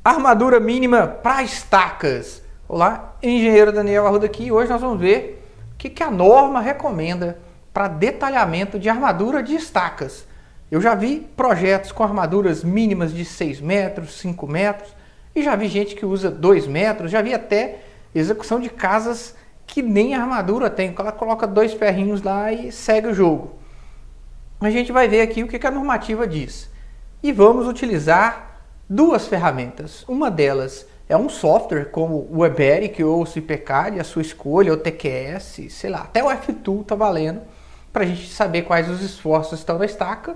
Armadura mínima para estacas. Olá, engenheiro Daniel Arruda aqui. Hoje nós vamos ver o que a norma recomenda para detalhamento de armadura de estacas. Eu já vi projetos com armaduras mínimas de 6 metros, 5 metros, e já vi gente que usa 2 metros, já vi até execução de casas que nem armadura tem, ela coloca 2 ferrinhos lá e segue o jogo. A gente vai ver aqui o que a normativa diz. E vamos utilizar duas ferramentas. Uma delas é um software como o Weberic ou o CPCAD, a sua escolha, ou TQS, sei lá, até o F-Tool está valendo, para a gente saber quais os esforços estão na estaca.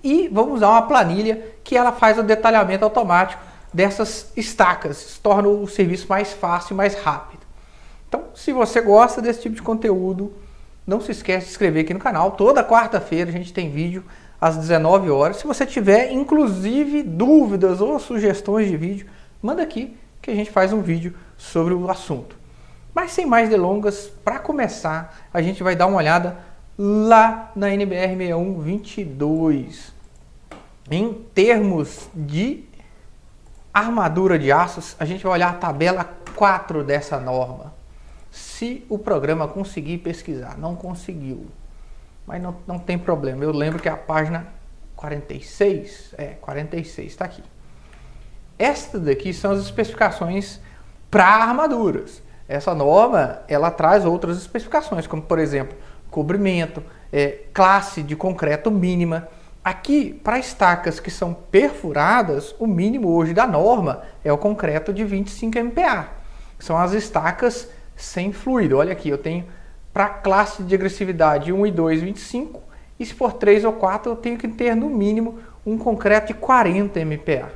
E vamos usar uma planilha que ela faz o detalhamento automático dessas estacas, isso torna o serviço mais fácil e mais rápido. Então, se você gosta desse tipo de conteúdo, não se esquece de se inscrever aqui no canal. Toda quarta-feira a gente tem vídeo às 19 horas. Se você tiver, inclusive, dúvidas ou sugestões de vídeo, manda aqui que a gente faz um vídeo sobre o assunto. Mas sem mais delongas, para começar, a gente vai dar uma olhada lá na NBR 6122. Em termos de armadura de aços, a gente vai olhar a tabela 4 dessa norma. Se o programa conseguir pesquisar, não conseguiu, mas não tem problema. Eu lembro que a página 46, 46 está aqui. Estas daqui são as especificações para armaduras. Essa norma, ela traz outras especificações, como por exemplo, cobrimento, classe de concreto mínima. Aqui, para estacas que são perfuradas, o mínimo hoje da norma é o concreto de 25 MPa. São as estacas sem fluido. Olha aqui, eu tenho para classe de agressividade 1 e 2, 25. E se for 3 ou 4, eu tenho que ter no mínimo um concreto de 40 MPa.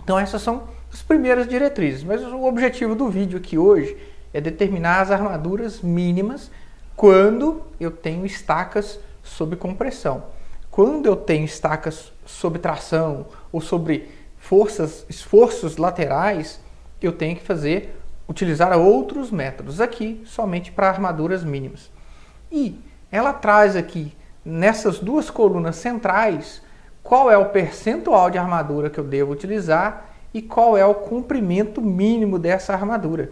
Então essas são as primeiras diretrizes. Mas o objetivo do vídeo aqui hoje é determinar as armaduras mínimas quando eu tenho estacas sob compressão. Quando eu tenho estacas sob tração ou sobre esforços laterais, eu tenho que utilizar outros métodos. Aqui, somente para armaduras mínimas. E ela traz aqui, nessas duas colunas centrais, qual é o percentual de armadura que eu devo utilizar e qual é o comprimento mínimo dessa armadura.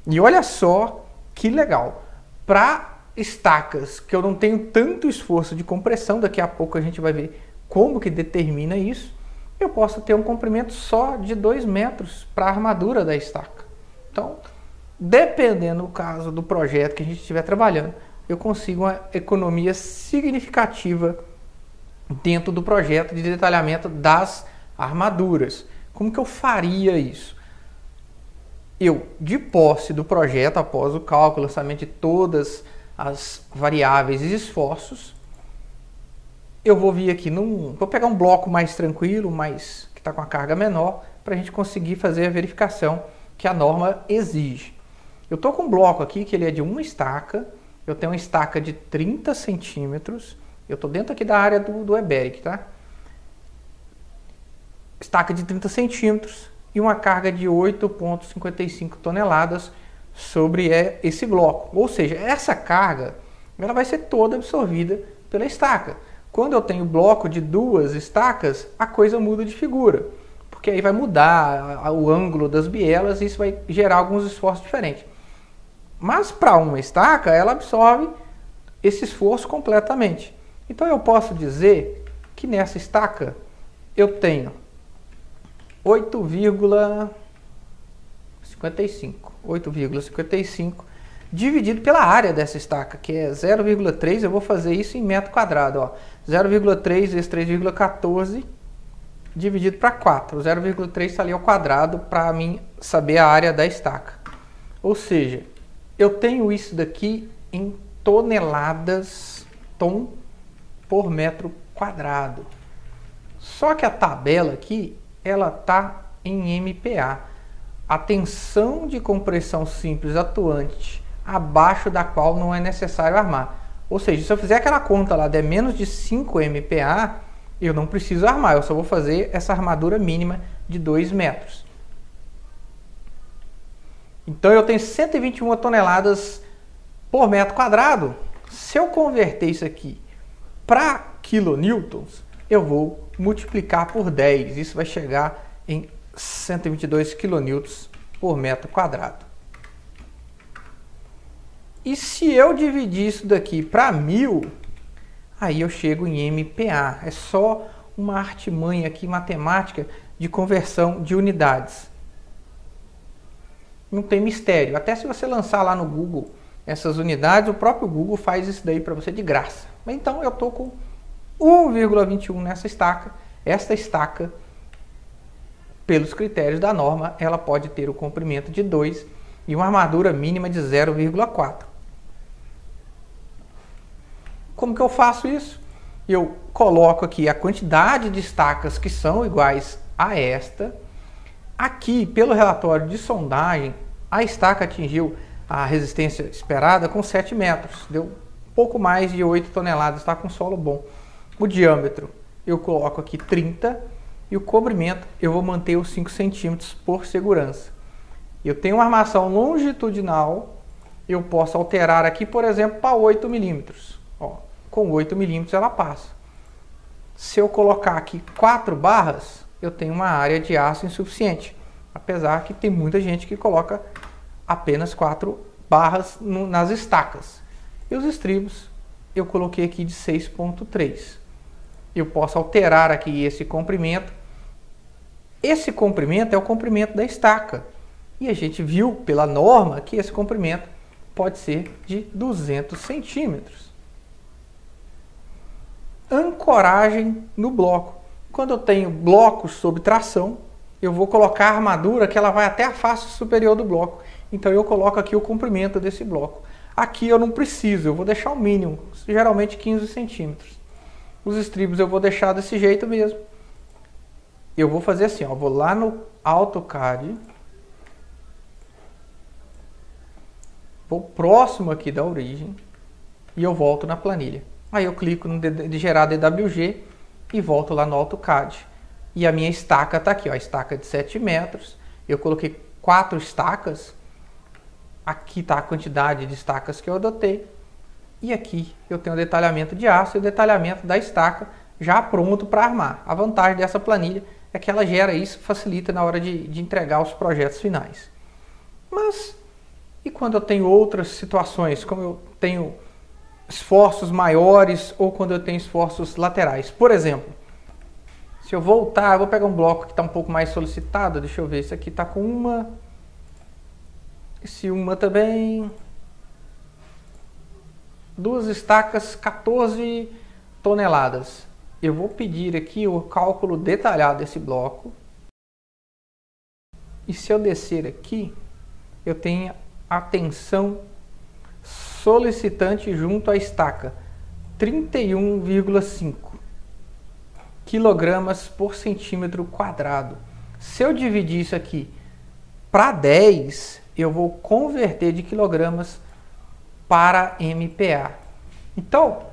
E olha só que legal. Para estacas que eu não tenho tanto esforço de compressão, daqui a pouco a gente vai ver como que determina isso, eu posso ter um comprimento só de 2 metros para a armadura da estaca. Então, dependendo do caso do projeto que a gente estiver trabalhando, eu consigo uma economia significativa dentro do projeto de detalhamento das armaduras. Como que eu faria isso? Eu, de posse do projeto, após o cálculo, lançamento de todas as variáveis e esforços, eu vou vir aqui, vou pegar um bloco mais tranquilo, que está com a carga menor, para a gente conseguir fazer a verificação que a norma exige. Eu estou com um bloco aqui que ele é de uma estaca, eu tenho uma estaca de 30 centímetros, eu estou dentro aqui da área do Weberic, tá? Estaca de 30 centímetros e uma carga de 8,55 toneladas sobre esse bloco. Ou seja, essa carga ela vai ser toda absorvida pela estaca. Quando eu tenho bloco de 2 estacas, a coisa muda de figura, porque aí vai mudar o ângulo das bielas e isso vai gerar alguns esforços diferentes. Mas para uma estaca, ela absorve esse esforço completamente. Então eu posso dizer que nessa estaca eu tenho 8,55 dividido pela área dessa estaca, que é 0,3, eu vou fazer isso em metro quadrado. 0,3 vezes 3,14 dividido para 4. 0,3 está ali ao quadrado para mim saber a área da estaca. Ou seja, eu tenho isso daqui em toneladas, tom por metro quadrado. Só que a tabela aqui, ela está em MPa. A tensão de compressão simples atuante, abaixo da qual não é necessário armar. Ou seja, se eu fizer aquela conta lá, der menos de 5 MPa, eu não preciso armar, eu só vou fazer essa armadura mínima de 2 metros. Então eu tenho 121 toneladas por metro quadrado. Se eu converter isso aqui para kilonewtons, eu vou multiplicar por 10. Isso vai chegar em 122 kN por metro quadrado. E se eu dividir isso daqui para 1000, aí eu chego em MPa. É só uma artimanha aqui matemática de conversão de unidades. Não tem mistério. Até se você lançar lá no Google essas unidades, o próprio Google faz isso daí para você de graça. Então eu estou com 1,21 nessa estaca. Esta estaca, pelos critérios da norma, ela pode ter o comprimento de 2 e uma armadura mínima de 0,4. Como que eu faço isso? Eu coloco aqui a quantidade de estacas que são iguais a esta. Aqui, pelo relatório de sondagem, a estaca atingiu a resistência esperada com 7 metros. Deu pouco mais de 8 toneladas, está com solo bom. O diâmetro eu coloco aqui 30 e o comprimento eu vou manter os 5 centímetros por segurança. Eu tenho uma armação longitudinal, eu posso alterar aqui, por exemplo, para 8 milímetros. Com 8 milímetros ela passa. Se eu colocar aqui 4 barras, eu tenho uma área de aço insuficiente. Apesar que tem muita gente que coloca apenas 4 barras nas estacas. E os estribos eu coloquei aqui de 6,3. Eu posso alterar aqui esse comprimento. Esse comprimento é o comprimento da estaca. E a gente viu pela norma que esse comprimento pode ser de 200 centímetros. Ancoragem no bloco. Quando eu tenho blocos sob tração, eu vou colocar a armadura que ela vai até a face superior do bloco. Então eu coloco aqui o comprimento desse bloco. Aqui eu não preciso, eu vou deixar o mínimo, geralmente 15 centímetros. Os estribos eu vou deixar desse jeito mesmo. Eu vou fazer assim, ó, vou lá no AutoCAD, vou próximo aqui da origem e eu volto na planilha. Aí eu clico no de gerar DWG e volto lá no AutoCAD. E a minha estaca está aqui, ó, a estaca de 7 metros. Eu coloquei 4 estacas. Aqui está a quantidade de estacas que eu adotei. E aqui eu tenho o detalhamento de aço e o detalhamento da estaca já pronto para armar. A vantagem dessa planilha é que ela gera isso, facilita na hora de entregar os projetos finais. Mas, e quando eu tenho outras situações, como eu tenho esforços maiores ou quando eu tenho esforços laterais? Por exemplo, se eu voltar, eu vou pegar um bloco que está um pouco mais solicitado, deixa eu ver, esse aqui está com uma, esse uma também, 2 estacas, 14 toneladas. Eu vou pedir aqui o cálculo detalhado desse bloco. E se eu descer aqui, eu tenho a tensão solicitante junto à estaca, 31,5 quilogramas por centímetro quadrado. Se eu dividir isso aqui para 10, eu vou converter de quilogramas para MPa. Então,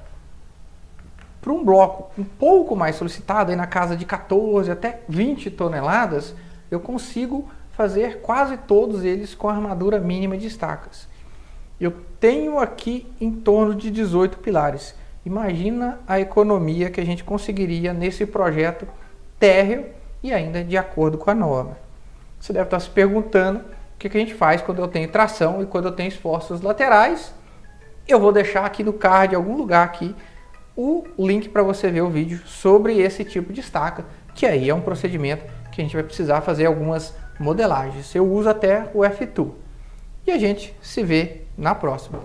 para um bloco um pouco mais solicitado, aí na casa de 14 até 20 toneladas, eu consigo fazer quase todos eles com a armadura mínima de estacas. Eu tenho aqui em torno de 18 pilares. Imagina a economia que a gente conseguiria nesse projeto térreo e ainda de acordo com a norma. Você deve estar se perguntando o que a gente faz quando eu tenho tração e quando eu tenho esforços laterais. Eu vou deixar aqui no card, em algum lugar aqui, o link para você ver o vídeo sobre esse tipo de estaca, que aí é um procedimento que a gente vai precisar fazer algumas modelagens. Eu uso até o F2. E a gente se vê na próxima.